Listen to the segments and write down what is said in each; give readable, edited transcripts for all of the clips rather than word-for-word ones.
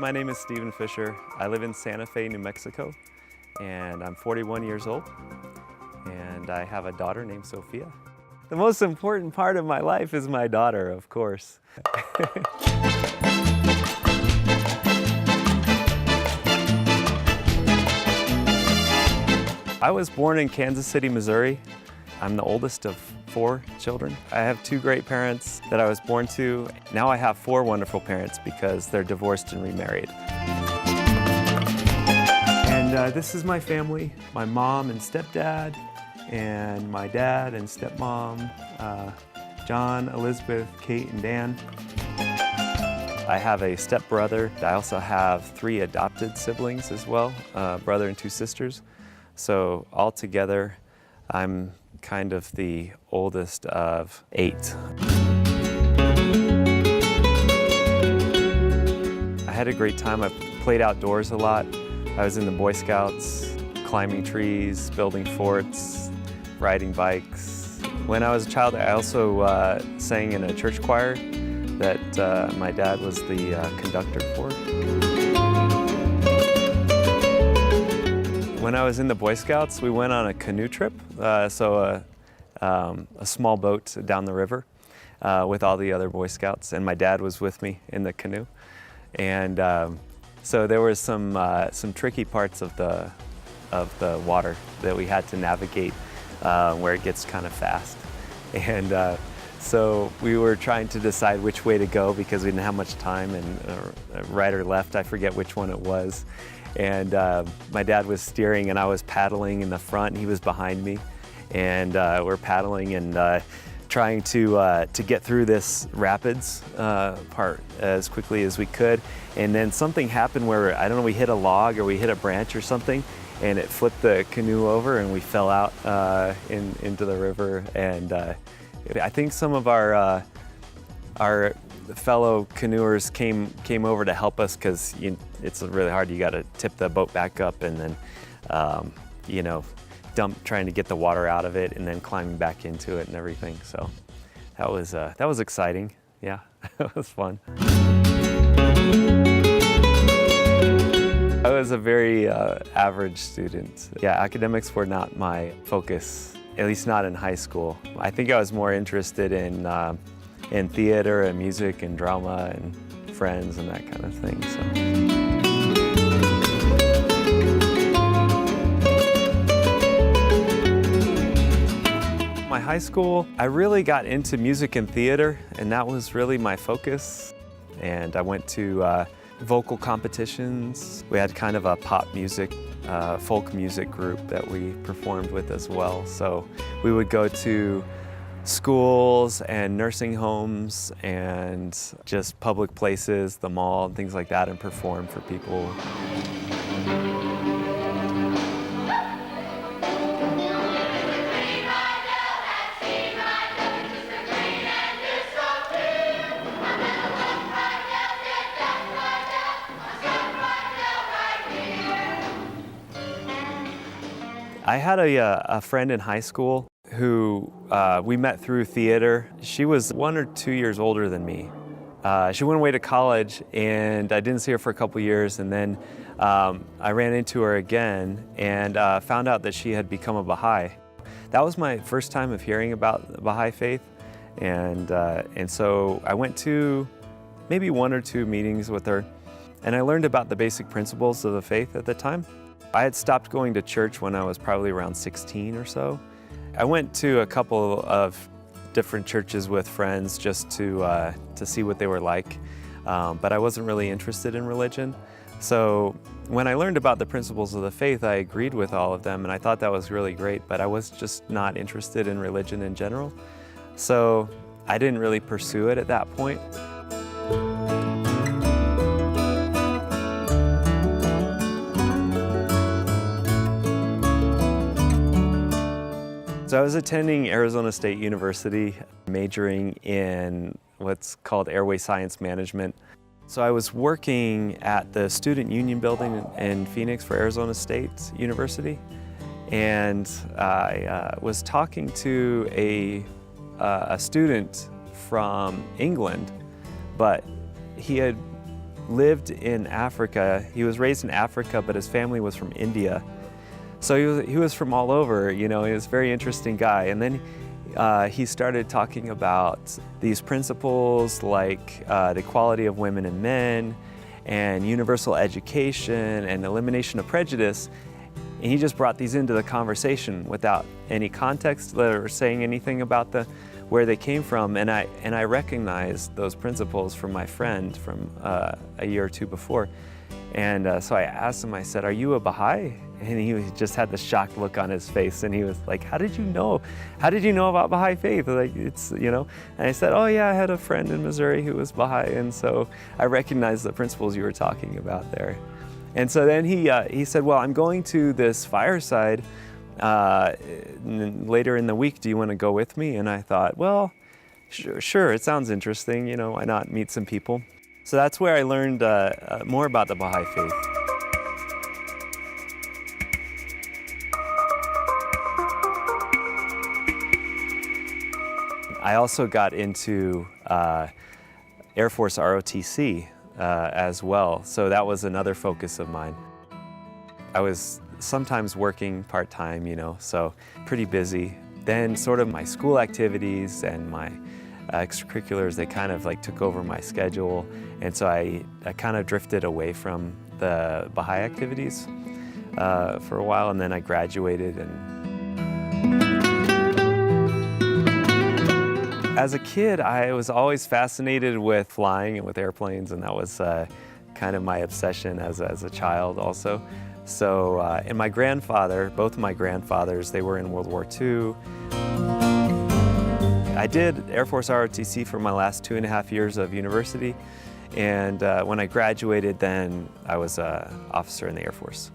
my name is Fischer. I live in Santa Fe, New Mexico, and I'm 41 years old, and I have a daughter named Sophia. The most important part of my life is my daughter, of course. I was born in Kansas City, Missouri. I'm the oldest of 4 children. I have 2 great parents that I was born to. Now I have 4 wonderful parents because they're divorced and remarried. And this is my family, my mom and stepdad, and my dad and stepmom, John, Elizabeth, Kate, and Dan. I have a stepbrother. I also have 3 adopted siblings as well, a brother and 2 sisters. So altogether, I'm kind of the oldest of 8. I had a great time. I played outdoors a lot. I was in the Boy Scouts, climbing trees, building forts, riding bikes. When I was a child, I also sang in a church choir that my dad was the conductor for. When I was in the Boy Scouts, we went on a canoe trip, a small boat down the river with all the other Boy Scouts, and my dad was with me in the canoe. And so there were some tricky parts of the water that we had to navigate where it gets kind of fast. And so we were trying to decide which way to go because we didn't have much time, and right or left, I forget which one it was. And my dad was steering and I was paddling in the front, and he was behind me. And we're paddling and trying to get through this rapids part as quickly as we could. And then something happened where, I don't know, we hit a log or we hit a branch or something, and it flipped the canoe over and we fell out into the river. And I think some of our fellow canoers came over to help us because it's really hard. You got to tip the boat back up and then, trying to get the water out of it and then climbing back into it and everything. So that was exciting. Yeah, it was fun. I was a very average student. Yeah, academics were not my focus, at least not in high school. I think I was more interested in theater and music and drama and friends and that kind of thing. So. My high school, I really got into music and theater, and that was really my focus. And I went to vocal competitions. We had kind of a pop music, folk music group that we performed with as well. So we would go to schools and nursing homes and just public places, the mall, and things like that, and perform for people. I had a friend in high school who we met through theater. She was 1 or 2 years older than me. She went away to college, and I didn't see her for a couple years, and then I ran into her again and found out that she had become a Baha'i. That was my first time of hearing about the Baha'i faith, and so I went to maybe 1 or 2 meetings with her, and I learned about the basic principles of the faith at the time. I had stopped going to church when I was probably around 16 or so. I went to a couple of different churches with friends just to see what they were like, but I wasn't really interested in religion. So when I learned about the principles of the faith, I agreed with all of them, and I thought that was really great, but I was just not interested in religion in general. So I didn't really pursue it at that point. So I was attending Arizona State University, majoring in what's called airway science management. So I was working at the Student Union building in Phoenix for Arizona State University, and I was talking to a student from England, but he had lived in Africa. He was raised in Africa, but his family was from India. So he was from all over, you know, he was a very interesting guy. And then he started talking about these principles like the equality of women and men and universal education and elimination of prejudice. And he just brought these into the conversation without any context or saying anything about where they came from. And I recognized those principles from my friend from a year or two before. And so I asked him, I said, "Are you a Baha'i?" And he just had this shocked look on his face, and he was like, "How did you know? How did you know about Baha'i faith?" Like, it's, you know. And I said, "Oh yeah, I had a friend in Missouri who was Baha'i, and so I recognized the principles you were talking about there." And so then he said, "Well, I'm going to this fireside later in the week. Do you want to go with me?" And I thought, well, sure, it sounds interesting. You know, why not meet some people? So that's where I learned more about the Baha'i faith. I also got into Air Force ROTC as well, so that was another focus of mine. I was sometimes working part-time, you know, so pretty busy. Then sort of my school activities and my extracurriculars, they kind of like took over my schedule, and so I kind of drifted away from the Baha'i activities for a while, and then I graduated. And as a kid, I was always fascinated with flying and with airplanes, and that was kind of my obsession as a child also. So, and my grandfather, both of my grandfathers, they were in World War II. I did Air Force ROTC for my last 2.5 years of university, and when I graduated, then I was an officer in the Air Force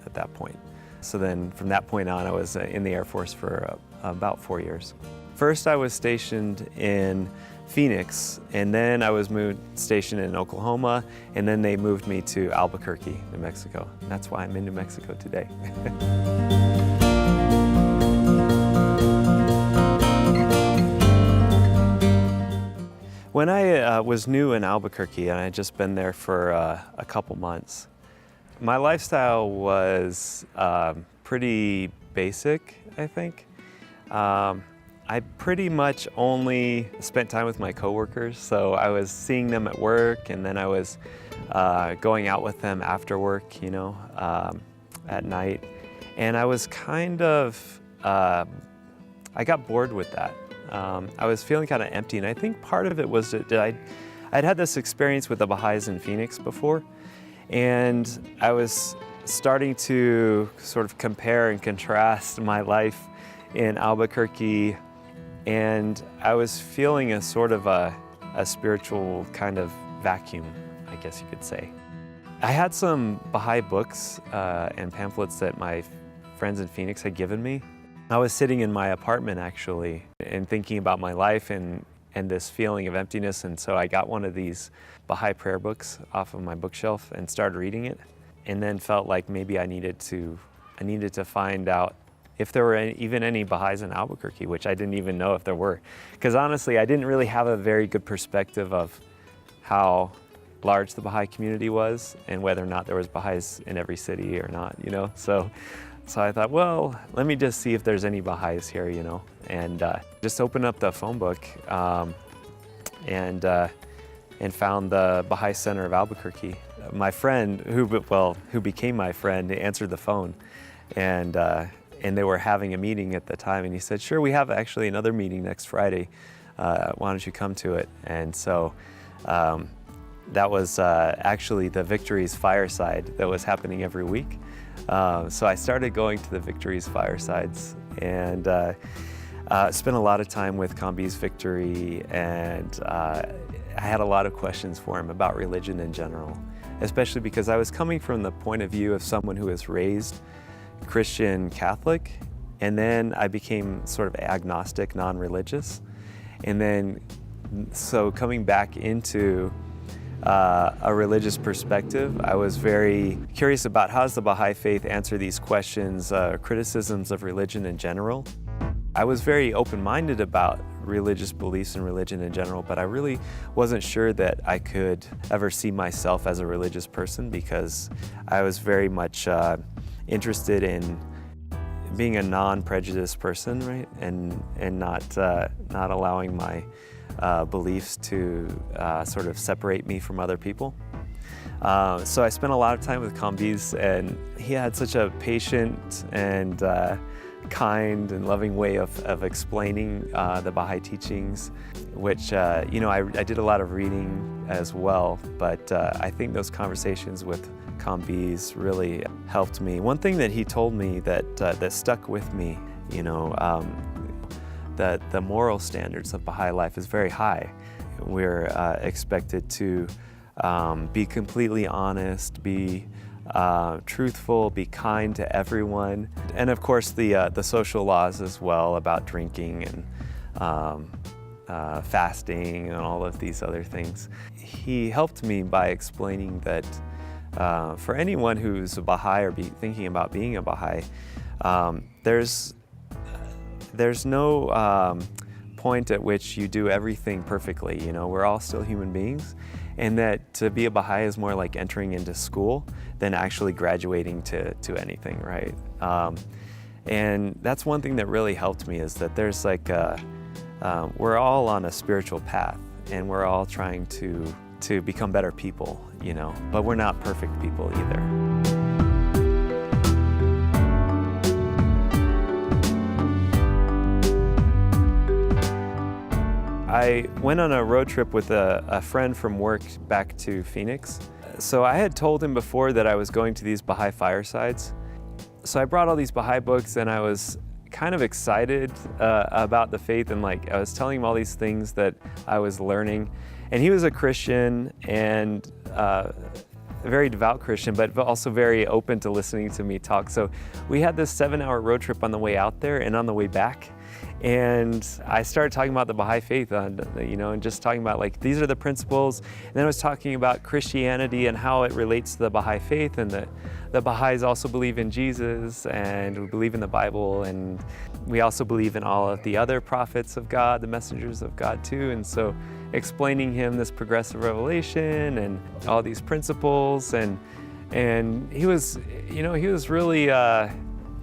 at that point. So then from that point on, I was in the Air Force for about 4 years. First, I was stationed in Phoenix, and then I was stationed in Oklahoma, and then they moved me to Albuquerque, New Mexico. And that's why I'm in New Mexico today. When I was new in Albuquerque, and I had just been there for a couple months, my lifestyle was pretty basic, I think. I pretty much only spent time with my coworkers, so I was seeing them at work, and then I was going out with them after work, you know, at night. And I was kind of, I got bored with that. I was feeling kind of empty, and I think part of it was that I'd had this experience with the Baha'is in Phoenix before, and I was starting to sort of compare and contrast my life in Albuquerque, and I was feeling a sort of a spiritual kind of vacuum, I guess you could say. I had some Baha'i books and pamphlets that my friends in Phoenix had given me. I was sitting in my apartment actually and thinking about my life and this feeling of emptiness, and so I got one of these Baha'i prayer books off of my bookshelf and started reading it, and then felt like maybe I needed to find out if there were even any Baha'is in Albuquerque, which I didn't even know if there were. Because honestly, I didn't really have a very good perspective of how large the Baha'i community was and whether or not there was Baha'is in every city or not, you know? So I thought, well, let me just see if there's any Baha'is here, you know? And just opened up the phone book and found the Baha'i Center of Albuquerque. My friend, who became my friend, answered the phone, and they were having a meeting at the time, and he said, "Sure, we have actually another meeting next Friday. Why don't you come to it?" And so that was actually the Victories Fireside that was happening every week. So I started going to the Victories Firesides, and spent a lot of time with Kambi's Victory, and I had a lot of questions for him about religion in general, especially because I was coming from the point of view of someone who was raised Christian Catholic, and then I became sort of agnostic, non-religious. And then, so coming back into a religious perspective, I was very curious about how does the Baha'i faith answer these questions, criticisms of religion in general. I was very open-minded about religious beliefs and religion in general, but I really wasn't sure that I could ever see myself as a religious person, because I was very much interested in being a non-prejudiced person, right? And not allowing my beliefs to sort of separate me from other people. So I spent a lot of time with Kambiz, and he had such a patient and kind and loving way of explaining the Baha'i teachings, which, you know, I did a lot of reading as well, but I think those conversations with Kambiz really helped me. One thing that he told me that stuck with me, you know, that the moral standards of Baha'i life is very high. We're expected to be completely honest, be truthful, be kind to everyone, and of course the social laws as well about drinking and fasting and all of these other things. He helped me by explaining that for anyone who's a Baha'i or thinking about being a Baha'i, there's no point at which you do everything perfectly. You know, we're all still human beings, and that to be a Baha'i is more like entering into school than actually graduating to anything, right? And that's one thing that really helped me, is that there's like we're all on a spiritual path, and we're all trying to become better people, you know, but we're not perfect people either. I went on a road trip with a friend from work back to Phoenix. So I had told him before that I was going to these Baha'i firesides. So I brought all these Baha'i books, and I was kind of excited about the faith, and like I was telling him all these things that I was learning. And he was a Christian, and a very devout Christian, but also very open to listening to me talk. So we had this 7-hour road trip on the way out there and on the way back. And I started talking about the Baha'i faith, you know, and just talking about like, these are the principles. And then I was talking about Christianity and how it relates to the Baha'i faith, and that the Baha'is also believe in Jesus, and we believe in the Bible, and we also believe in all of the other prophets of God, the messengers of God too. And so explaining him this progressive revelation and all these principles, and he was, you know, he was really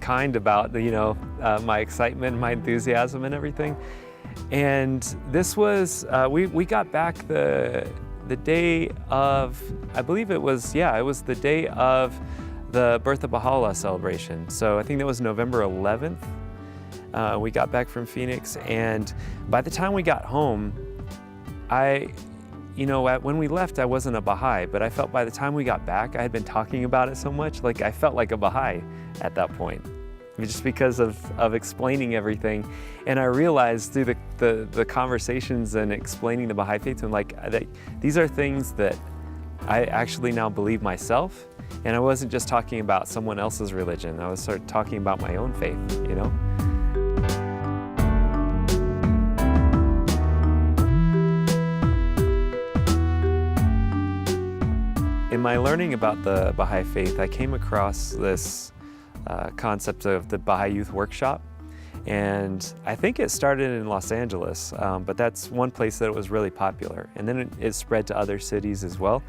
kind about, you know, my excitement, my enthusiasm and everything. And this was, we got back the day of, I believe it was the day of the birth of Baha'u'llah celebration. So I think that was November 11th. We got back from Phoenix, and by the time we got home, you know, when we left, I wasn't a Baha'i, but I felt by the time we got back, I had been talking about it so much, like I felt like a Baha'i at that point, just because of explaining everything. And I realized through the conversations and explaining the Baha'i faith to him, like, these are things that I actually now believe myself, and I wasn't just talking about someone else's religion. I was sort of talking about my own faith, you know? In my learning about the Baha'i faith, I came across this concept of the Baha'i Youth Workshop. And I think it started in Los Angeles, but that's one place that it was really popular. And then it spread to other cities as well.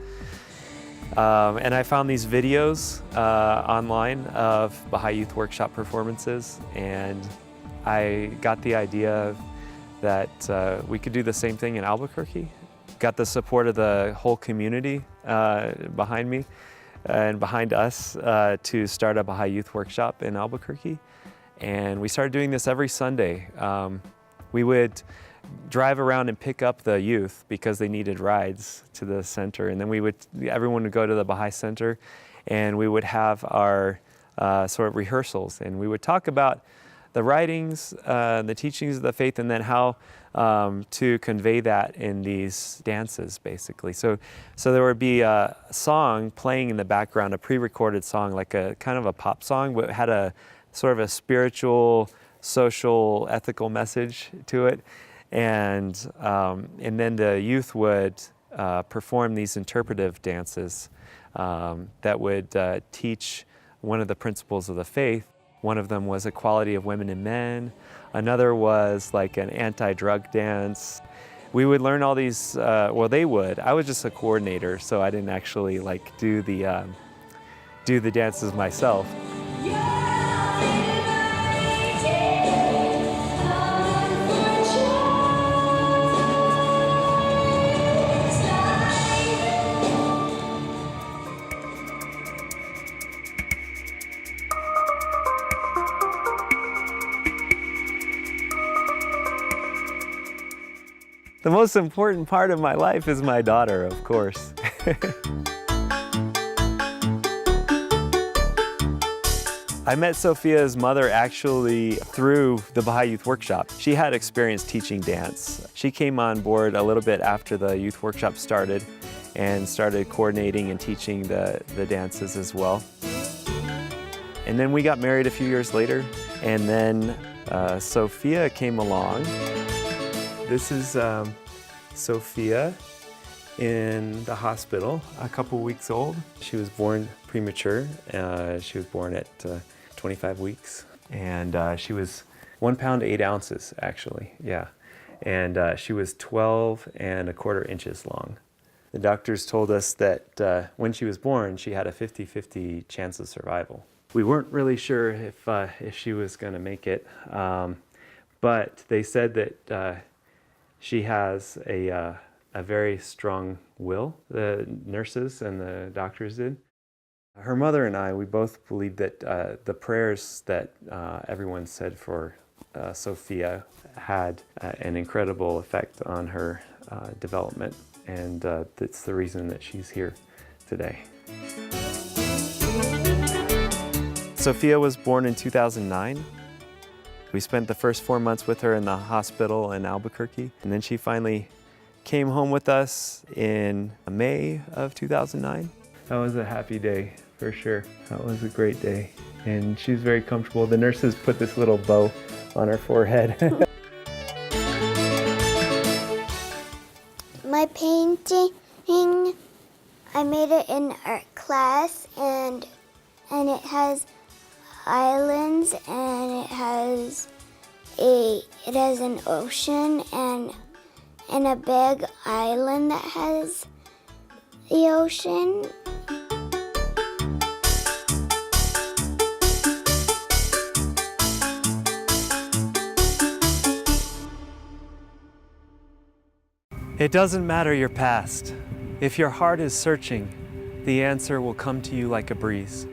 And I found these videos online of Baha'i Youth Workshop performances, and I got the idea that we could do the same thing in Albuquerque. Got the support of the whole community behind me and behind us to start a Baha'i Youth Workshop in Albuquerque. And we started doing this every Sunday. We would drive around and pick up the youth because they needed rides to the center. And then everyone would go to the Baha'i Center, and we would have our sort of rehearsals. And we would talk about the writings, the teachings of the faith, and then how to convey that in these dances, basically. So there would be a song playing in the background, a pre-recorded song, like a kind of a pop song, but it had a sort of a spiritual, social, ethical message to it. And then the youth would perform these interpretive dances that would teach one of the principles of the faith. One of them was equality of women and men. Another was like an anti-drug dance. We would learn all these, well, they would. I was just a coordinator, so I didn't actually like do the dances myself. The most important part of my life is my daughter, of course. I met Sophia's mother actually through the Baha'i Youth Workshop. She had experience teaching dance. She came on board a little bit after the youth workshop started and started coordinating and teaching the dances as well. And then we got married a few years later, and then Sophia came along. This is Sophia in the hospital, a couple weeks old. She was born premature. She was born at 25 weeks. And she was 1 pound, 8 ounces, actually, yeah. And she was 12¼ inches long. The doctors told us that when she was born, she had a 50-50 chance of survival. We weren't really sure if she was gonna make it, but they said that she has a very strong will, the nurses and the doctors did. Her mother and I, we both believed that the prayers that everyone said for Sophia had an incredible effect on her development, and that's the reason that she's here today. Sophia was born in 2009. We spent the first 4 months with her in the hospital in Albuquerque, and then she finally came home with us in May of 2009. That was a happy day, for sure. That was a great day, and she's very comfortable. The nurses put this little bow on her forehead. My painting, I made it in art class, and it has islands, and it has an ocean and a big island that has the ocean. It doesn't matter your past. If your heart is searching, the answer will come to you like a breeze.